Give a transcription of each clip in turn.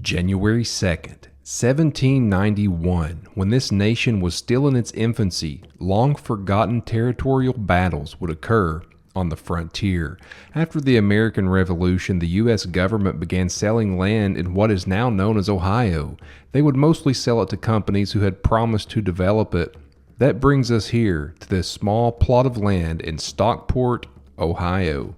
January 2nd, 1791, when this nation was still in its infancy, long-forgotten territorial battles would occur on the frontier. After the American Revolution, the U.S. government began selling land in what is now known as Ohio. They would mostly sell it to companies who had promised to develop it. That brings us here to this small plot of land in Stockport, Ohio.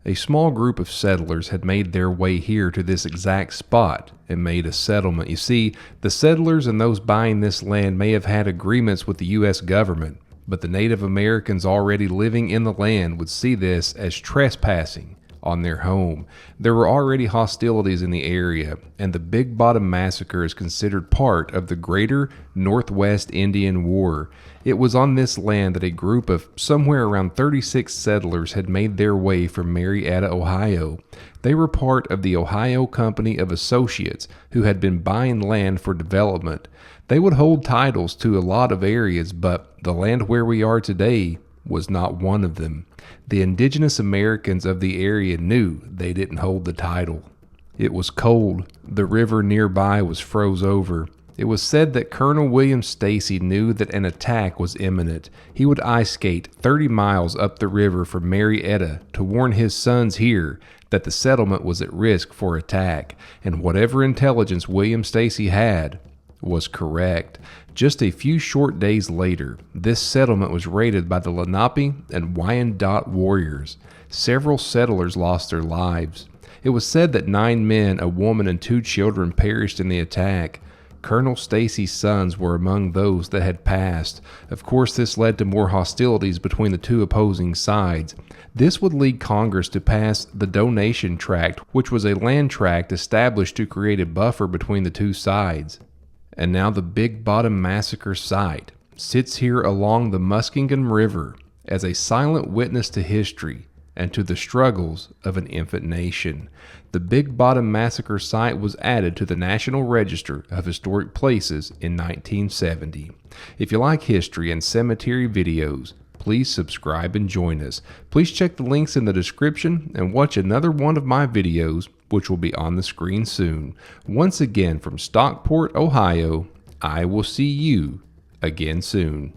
A small group of settlers had made their way here to this exact spot and made a settlement. You see, the settlers and those buying this land may have had agreements with the U.S. government, but the Native Americans already living in the land would see this as trespassing on their home. There were already hostilities in the area, and the Big Bottom Massacre is considered part of the Greater Northwest Indian War. It was on this land that a group of somewhere around 36 settlers had made their way from Marietta, Ohio. They were part of the Ohio Company of Associates, who had been buying land for development. They would hold titles to a lot of areas, but the land where we are today was not one of them. The indigenous Americans of the area knew they didn't hold the title. It was cold. The river nearby was froze over. It was said that Colonel William Stacy knew that an attack was imminent. He would ice skate 30 miles up the river from Marietta to warn his sons here that the settlement was at risk for attack, and whatever intelligence William Stacy had was correct. Just a few short days later, this settlement was raided by the Lenape and Wyandot warriors. Several settlers lost their lives. It was said that 9 men, a woman, and 2 children perished in the attack. Colonel Stacy's sons were among those that had passed. Of course, this led to more hostilities between the two opposing sides. This would lead Congress to pass the Donation Tract, which was a land tract established to create a buffer between the two sides. And now the Big Bottom Massacre site sits here along the Muskingum River as a silent witness to history and to the struggles of an infant nation. The Big Bottom Massacre site was added to the National Register of Historic Places in 1970. If you like history and cemetery videos, please subscribe and join us. Please check the links in the description and watch another one of my videos, which will be on the screen soon. Once again from Stockport, Ohio, I will see you again soon.